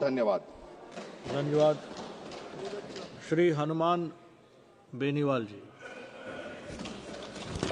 धन्यवाद। धन्यवाद। श्री हनुमान बेनीवाल जी।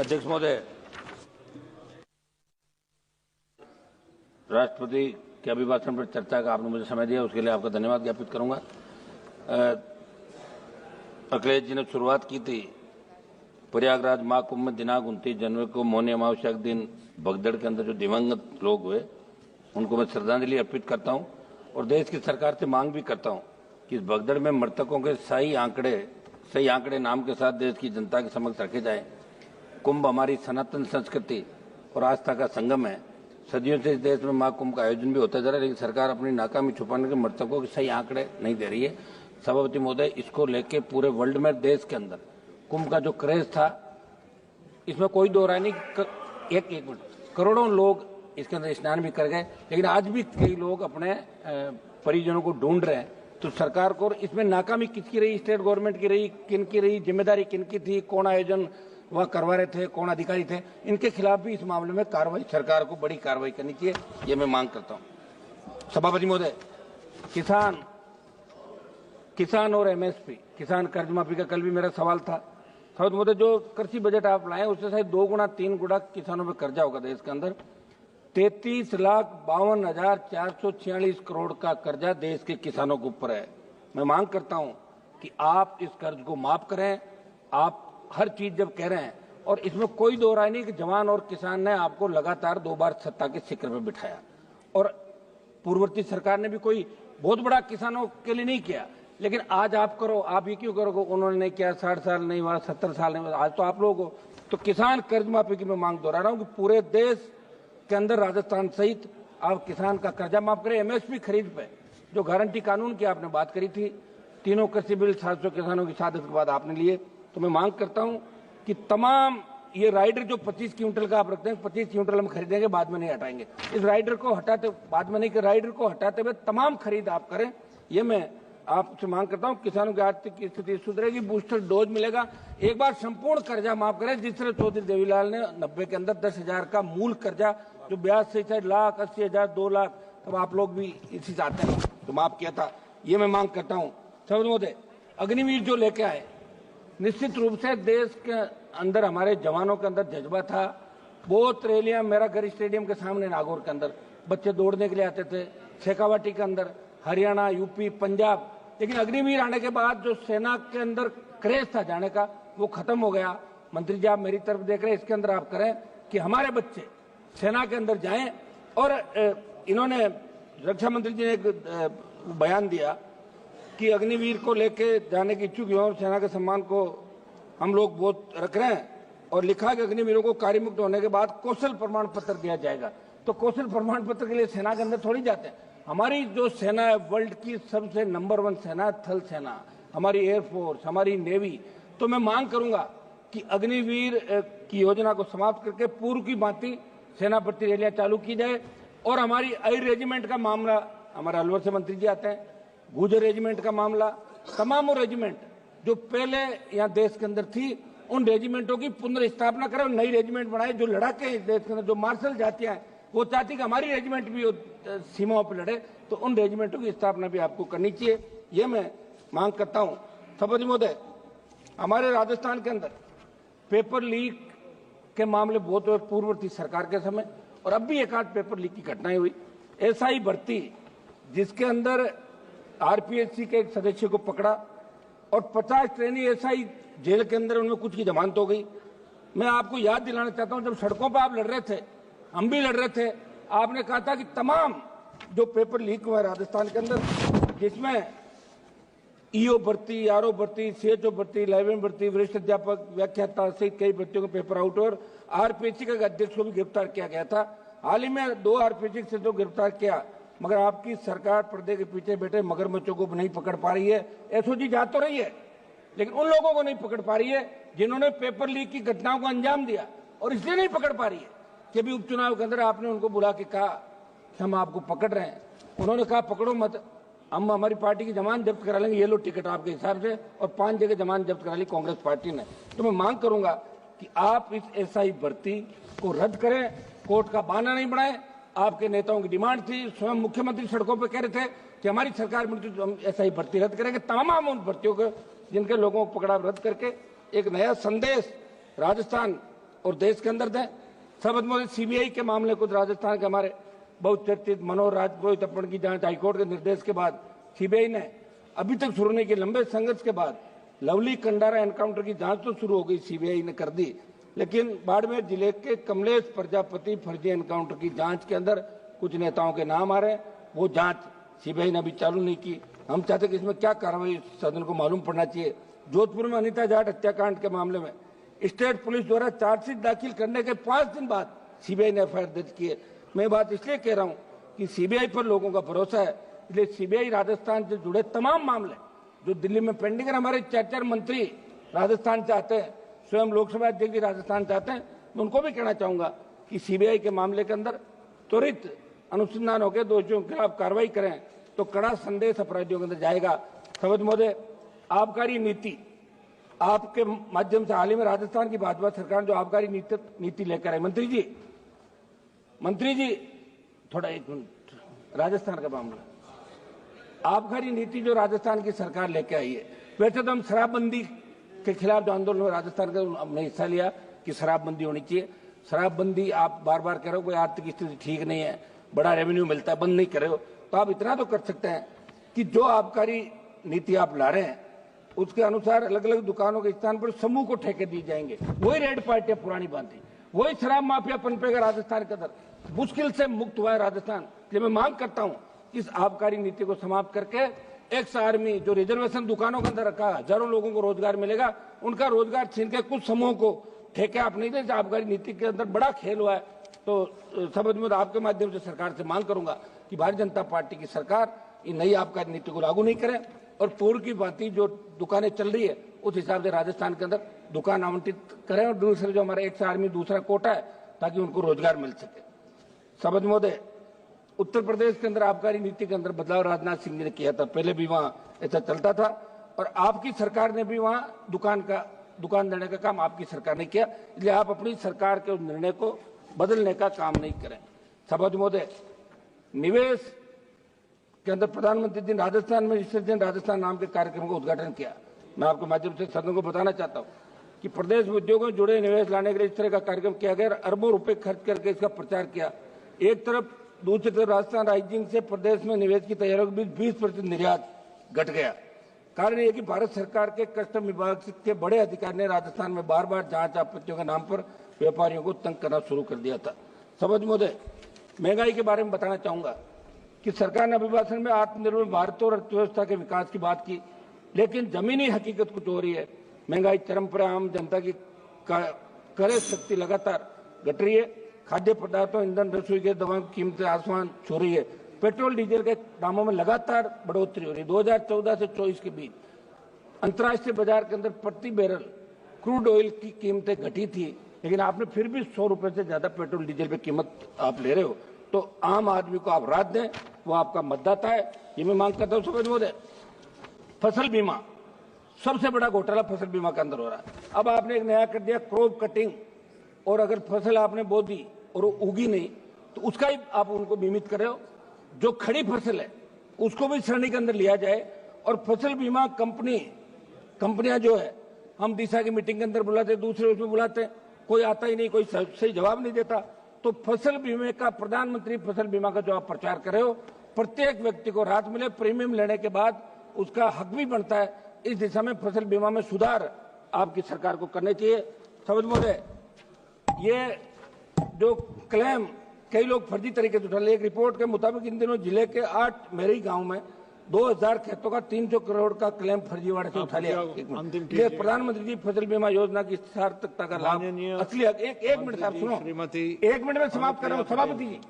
अध्यक्ष महोदय, राष्ट्रपति के अभिभाषण पर चर्चा का आपने मुझे समय दिया, उसके लिए आपका धन्यवाद ज्ञापित करूंगा। अखिलेश जी ने शुरुआत की थी प्रयागराज महाकुंभ में दिनांक 29 जनवरी को मौनी अमावस्या के दिन भगदड़ के अंदर जो दिवंगत लोग हुए उनको मैं श्रद्धांजलि अर्पित करता हूं और देश की सरकार से मांग भी करता हूं कि इस भगदड़ में मृतकों के सही आंकड़े नाम के साथ देश की जनता के समक्ष रखे जाए। कुंभ हमारी सनातन संस्कृति और आस्था का संगम है। सदियों से इस देश में महाकुंभ का आयोजन भी होता जा रहा है, लेकिन सरकार अपनी नाकामी छुपाने के मृतकों के सही आंकड़े नहीं दे रही है। सभापति महोदय, इसको लेके पूरे वर्ल्ड में देश के अंदर कुंभ का जो क्रेज था, इसमें कोई दो राय नहीं। एक मिनट, करोड़ों लोग इसके अंदर स्नान भी कर गए, लेकिन आज भी कई लोग अपने परिजनों को ढूंढ रहे हैं। तो सरकार को इसमें नाकामी किसकी रही? स्टेट गवर्नमेंट की रही? किन की रही? जिम्मेदारी किन की थी? कौन आयोजन वह करवा रहे थे? कौन अधिकारी थे? इनके खिलाफ भी इस मामले में कार्रवाई, सरकार को बड़ी कार्रवाई करनी चाहिए, ये मैं मांग करता हूं। सभापति महोदय, किसान और एमएसपी, किसान कर्ज माफी का कल भी मेरा सवाल था। सभापति महोदय, जो कृषि बजट आप लाए उससे शायद 2 गुना 3 गुना किसानों पर कर्जा होगा देश के अंदर। 33,52,446 करोड़ का कर्जा देश के किसानों के ऊपर है। मैं मांग करता हूं कि आप इस कर्ज को माफ करें। आप हर चीज जब कह रहे हैं, और इसमें कोई दो राय नहीं कि जवान और किसान ने आपको लगातार 2 बार सत्ता के शिखर पर बिठाया, और पूर्ववर्ती सरकार ने भी कोई बहुत बड़ा किसानों के लिए नहीं किया, लेकिन आज आप करो। आप ये क्यों करोगे? उन्होंने नहीं किया, 60 साल नहीं हुआ, 70 साल नहीं हुआ, आज तो आप लोग हो। तो किसान कर्ज माफी की मैं मांग दोहरा रहा हूं कि पूरे देश के अंदर राजस्थान सहित आप किसान का कर्जा माफ करें। एमएसपी खरीद पे जो गारंटी कानून की आपने बात करी थी, तीनों कृषि बिल 700 किसानों की शहादत के बाद आपने लिए, तो मैं मांग करता हूं कि तमाम ये राइडर जो 25 क्विंटल का आप रखते हैं, 25 क्विंटल हम खरीदेंगे, बाद में नहीं हटाएंगे। इस राइडर को हटाते, बाद में नहीं कि राइडर को हटाते हुए तमाम खरीद आप करें, ये मैं आपसे मांग करता हूं। किसानों की आर्थिक स्थिति सुधरेगी, बूस्टर डोज मिलेगा। एक बार संपूर्ण कर्जा माफ करें, जिस तरह चौधरी देवीलाल ने 90 के अंदर 10,000 का मूल कर्जा जो ब्याज से चाहे 1,80,000 2 लाख, तब आप लोग भी इसी चाहते हैं तो माफ किया था, ये मैं मांग करता हूं। सभापति महोदय, अग्निवीर जो लेके आए, निश्चित रूप से देश के अंदर हमारे जवानों के अंदर जज्बा था। बहुत रैलियां, मेरा घर स्टेडियम के सामने नागौर के अंदर बच्चे दौड़ने के लिए आते थे, शेखावाटी के अंदर, हरियाणा, यूपी, पंजाब। लेकिन अग्निवीर आने के बाद जो सेना के अंदर क्रेज था जाने का, वो खत्म हो गया। मंत्री जी, आप मेरी तरफ देख रहे हैं, इसके अंदर आप करें कि हमारे बच्चे सेना के अंदर जाएं। और इन्होंने, रक्षा मंत्री जी ने एक बयान दिया कि अग्निवीर को लेके जाने की इच्छुक युवाओं, सेना के सम्मान को हम लोग बहुत रख रहे हैं, और लिखा कि अग्निवीरों को कार्यमुक्त होने के बाद कौशल प्रमाण पत्र दिया जाएगा। तो कौशल प्रमाण पत्र के लिए सेना के अंदर थोड़ी जाते हैं। हमारी जो सेना है, वर्ल्ड की सबसे नंबर 1 सेना, थल सेना, हमारी एयरफोर्स, हमारी नेवी। तो मैं मांग करूंगा कि अग्निवीर की योजना को समाप्त करके पूर्व की भांति सेना भर्ती रैलियां चालू की जाए। और हमारी आई रेजिमेंट का मामला, हमारे अलवर से मंत्री जी आते हैं, गुजर रेजिमेंट का मामला, तमाम रेजिमेंट जो पहले यहाँ देश के अंदर थी, उन रेजिमेंटों की पुनर्स्थापना करें, नई रेजिमेंट बनाए जो लड़ाके देश के अंदर, जो मार्शल जातियां हैं वो चाहती कि हमारी रेजिमेंट भी सीमाओं पर लड़े, तो उन रेजिमेंटों की स्थापना भी आपको करनी चाहिए, ये मैं मांग करता हूं। सभापति महोदय, हमारे राजस्थान के अंदर पेपर लीक के मामले बहुत हुए पूर्ववर्ती सरकार के समय, और अब भी एक आध पेपर लीक की घटनाएं हुई। एसआई भर्ती, जिसके अंदर आरपीएससी के एक सदस्य को पकड़ा और 50 ट्रेनी एसआई जेल के अंदर, उनमें कुछ की जमानत हो गई। मैं आपको याद दिलाना चाहता हूं, जब सड़कों पर आप लड़ रहे थे, हम भी लड़ रहे थे, आपने कहा था कि तमाम जो पेपर लीक हुआ राजस्थान के अंदर, जिसमें ईओ भर्ती, आरओ भर्ती, सीएचओ भर्ती, लाइब्रेरियन भर्ती, वरिष्ठ अध्यापक, व्याख्याता सहित कई भर्तियों के पेपर आउट, और आरपीएससी के अध्यक्ष को भी गिरफ्तार किया गया था। हाल ही में 2 आरपीएससी से तो गिरफ्तार किया, मगर आपकी सरकार पर्दे के पीछे बैठे मगरमच्छों को नहीं पकड़ पा रही है। एसओजी जा तो रही है, लेकिन उन लोगों को नहीं पकड़ पा रही है जिन्होंने पेपर लीक की घटनाओं को अंजाम दिया, और इसलिए नहीं पकड़ पा रही है कि भी उपचुनाव के अंदर आपने उनको बुला के कहा कि हम आपको पकड़ रहे हैं, उन्होंने कहा पकड़ो मत, हम हमारी पार्टी की जमानत जब्त करा लेंगे, ये लो टिकट आपके हिसाब से, और 5 जगह जमानत जब्त करा ली कांग्रेस पार्टी ने। तो मैं मांग करूंगा कि आप इस एसआई भर्ती को रद्द करें, कोर्ट का बहाना नहीं बनाए। आपके नेताओं की डिमांड थी, स्वयं मुख्यमंत्री सड़कों पर कह रहे थे कि हमारी सरकार में तो हम ऐसा ही भर्ती रद्द करेंगे, तमाम उन भर्तियों को जिनके लोगों को पकड़ा रद्द करके एक नया संदेश राजस्थान और देश के अंदर दें। सबद सीबीआई के मामले को राजस्थान के हमारे बहुत चर्चित मनोहर राजपुरोहित अपहरण की जांच हाईकोर्ट के निर्देश के बाद सीबीआई ने अभी तक शुरू नहीं की। लंबे संघर्ष के बाद लवली कंडारा एनकाउंटर की जांच तो शुरू हो गई, सीबीआई ने कर दी, लेकिन बाड़मेर जिले के कमलेश प्रजापति फर्जी एनकाउंटर की जांच के अंदर कुछ नेताओं के नाम आ रहे हैं, वो जांच सीबीआई ने अभी चालू नहीं की। हम चाहते कि इसमें क्या कार्रवाई सदन को मालूम पड़ना चाहिए। जोधपुर में अनिता जाट हत्याकांड के मामले में स्टेट पुलिस द्वारा चार्जशीट दाखिल करने के 5 दिन बाद सीबीआई ने एफआईआर दर्ज की है। मैं बात इसलिए कह रहा हूं कि सीबीआई पर लोगों का भरोसा है, इसलिए सीबीआई राजस्थान से जुड़े तमाम मामले जो दिल्ली में पेंडिंग है, हमारे 4 मंत्री राजस्थान चाहते हैं, स्वयं लोकसभा अध्यक्ष भी राजस्थान चाहते हैं, मैं उनको भी कहना चाहूंगा कि सीबीआई के मामले के अंदर त्वरित अनुसंधान होकर दोषियों के खिलाफ कार्रवाई करें तो कड़ा संदेश अपराधियों के अंदर जाएगा। सबद महोदय, आबकारी नीति आपके माध्यम से हाल ही में राजस्थान की भाजपा सरकार जो आबकारी नीति लेकर आई, मंत्री जी थोड़ा एक मिनट, राजस्थान का मामला, आबकारी नीति जो राजस्थान की सरकार लेके आई है, वैसे तो हम शराबबंदी के खिलाफ जो आंदोलन में राजस्थान का हमने हिस्सा लिया कि शराबबंदी होनी चाहिए। शराबबंदी आप बार बार कह रहे हो कोई आर्थिक स्थिति ठीक नहीं है, बड़ा रेवेन्यू मिलता है, बंद नहीं कर रहे हो, तो आप इतना तो कर सकते हैं कि जो आबकारी नीति आप ला रहे हैं उसके अनुसार अलग अलग दुकानों के स्थान पर समूह को ठेके दिए जाएंगे। वही रेड पार्टियां पुरानी बांधी, वही शराब माफिया पनपेगा राजस्थान के अंदर, मुश्किल से मुक्त हुआ है राजस्थान। इसलिए मैं मांग करता हूं इस आबकारी नीति को समाप्त करके एक्स आर्मी जो रिजर्वेशन दुकानों के अंदर रखा, हजारों लोगों को रोजगार मिलेगा, उनका रोजगार छीन के कुछ समूहों को ठेके आप नहीं दे। आबकारी नीति के अंदर बड़ा खेल हुआ है, तो समझ में आपके माध्यम से सरकार से मांग करूंगा कि भारतीय जनता पार्टी की सरकार इन नई आबकारी नीति को लागू नहीं करे और पूर्व की भांति जो दुकानें चल रही है उस हिसाब से राजस्थान के अंदर दुकान आवंटित करें और दूसरे जो हमारा एक्स आर्मी दूसरा कोटा है ताकि उनको रोजगार मिल सके। सबद महोदय, उत्तर प्रदेश के अंदर आबकारी नीति के अंदर बदलाव राजनाथ सिंह जी ने किया था, पहले भी वहां ऐसा चलता था और आपकी सरकार ने भी वहां दुकान देने का काम आपकी सरकार ने किया, इसलिए आप अपनी सरकार के निर्णय को बदलने का काम नहीं करें। सबद महोदय, निवेश के अंदर प्रधानमंत्री जी राजस्थान में विसर्जन राजस्थान नाम के कार्यक्रम का उद्घाटन किया। मैं आपके माध्यम से सदन को बताना चाहता हूं कि प्रदेश में उद्योगों से जुड़े निवेश लाने के लिए इस तरह का कार्यक्रम किया गया, अरबों रुपए खर्च करके इसका प्रचार किया। एक तरफ, दूसरी तरफ राजस्थान राइजिंग से प्रदेश में निवेश की तैयारियों के बीच 20% निर्यात घट गया। कारण यह कि भारत सरकार के कस्टम विभाग के बड़े अधिकारी ने राजस्थान में बार बार जांच आपत्तियों के नाम पर व्यापारियों को तंग करना शुरू कर दिया था। सबद महोदय, महंगाई के बारे में बताना चाहूंगा कि सरकार ने अभिभाषण में आत्मनिर्भर भारत और अर्थव्यवस्था के विकास की बात की, लेकिन जमीनी हकीकत कुछ हो रही है। महंगाई चरम पर, आम जनता की क्रय शक्ति लगातार घट रही है। खाद्य पदार्थों, ईंधन, रसोई गैस, दवाओं की कीमतें आसमान छू रही है। पेट्रोल डीजल के दामों में लगातार बढ़ोतरी हो रही है। 2014 से 24 के बीच अंतर्राष्ट्रीय बाजार के अंदर प्रति बैरल क्रूड ऑयल की कीमतें घटी थी, लेकिन आपने फिर भी 100 रुपए से ज्यादा पेट्रोल डीजल पे कीमत आप ले रहे हो, तो आम आदमी को आप राहत दें, वो आपका मतदाता है, ये मैं मांग करता हूं। समझ महोदय, फसल बीमा, सबसे बड़ा घोटाला फसल बीमा के अंदर हो रहा है। अब आपने एक नया कर दिया क्रॉप कटिंग, और अगर फसल आपने बो दी और वो उगी नहीं तो उसका ही आप उनको बीमित कर रहे हो। जो खड़ी फसल है उसको भी श्रेणी के अंदर लिया जाए और फसल बीमा कंपनियां जो है, हम दिशा की मीटिंग के अंदर बुलाते, दूसरे उसमें बुलाते, कोई आता ही नहीं, कोई सही जवाब नहीं देता। तो फसल बीमे का, प्रधानमंत्री फसल बीमा का जो आप प्रचार कर रहे हो, प्रत्येक व्यक्ति को राहत मिले, प्रीमियम लेने के बाद उसका हक भी बनता है। इस दिशा में फसल बीमा में सुधार आपकी सरकार को करने चाहिए। समझ महोदय, ये जो क्लेम कई लोग फर्जी तरीके से उठा रहे, एक रिपोर्ट के मुताबिक इन दिनों जिले के 8 मेरी गांव में 2000 खेतों का 300 करोड़ का क्लेम फर्जीवाड़े से उठा लिया। ये प्रधानमंत्री जी फसल बीमा योजना की सार्थकता का लाभ असली। एक मिनट साहब सुनो, 1 मिनट में समाप्त कर रहा हूँ सभापति जी,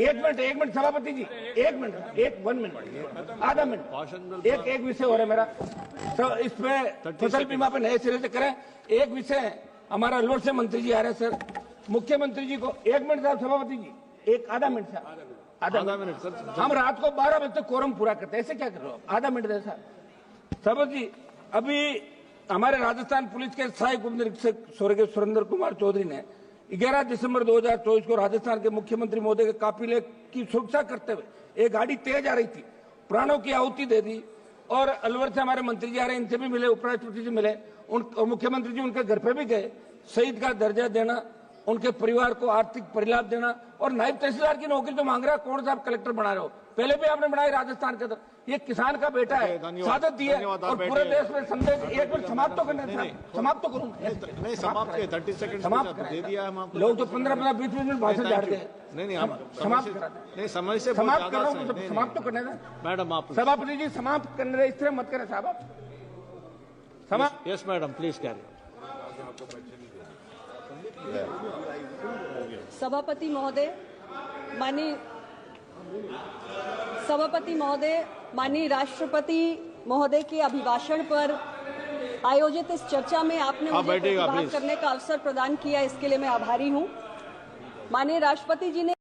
1 मिनट सभापति जी, 1 मिनट, 1 मिनट, आधा मिनट, एक विषय हो रहा है मेरा, तो इस पे फसल बीमा पे नए सिरे से करें। एक विषय हमारा अलवर से मंत्री जी आ रहे हैं सर, मुख्यमंत्री जी को 1 मिनट साहब, सभापति जी आधा मिनट साहब, आधा मिनट सर, हम रात को 12 बजे तक कोरम पूरा करते हैं, ऐसे क्या कर रहे हो? आधा मिनट दे साहब। सभापति जी, अभी हमारे राजस्थान पुलिस के सहायक उप निरीक्षक स्वर्गीय सुरेंद्र कुमार चौधरी ने 11 दिसंबर 2024 को राजस्थान के मुख्यमंत्री महोदय के काफिले की सुरक्षा करते हुए एक गाड़ी तेज आ रही थी प्राणों की आहुति दे दी। और अलवर से हमारे मंत्री जी आ रहे हैं, इनसे भी मिले, उपराष्ट्रपति जी मिले, और मुख्यमंत्री जी उनके घर पे भी गए। शहीद का दर्जा देना, उनके परिवार को आर्थिक परिलाभ देना, और नायब तहसीलदार की नौकरी तो मांग रहा है, कौन सा आप कलेक्टर बना रहे हो? पहले भी आपने बनाई राजस्थान के अंदर। ये किसान का बेटा है, सादत दी है, और पूरे देश में संदेश। एक मिनट समाप्त तो करना, समाप्त तो करूँ नहीं, समाप्त 30 सेकंड समाप्त दे दिया हम आपको। लोग तो 15-15 20 मिनट भाषण झाड़ गए। नहीं, हम समाप्त करा, नहीं, समय से समाप्त कर रहा हूँ, समाप्त तो करने दें मैडम। आप सभापति जी, समाप्त करने दें, इस तरह मत करें साहब। आप समाप्त। Yes madam, please carry. सभापति महोदय, माननीय राष्ट्रपति महोदय के अभिभाषण पर आयोजित इस चर्चा में आपने मुझे प्रतिभाग करने का अवसर प्रदान किया, इसके लिए मैं आभारी हूं। माननीय राष्ट्रपति जी ने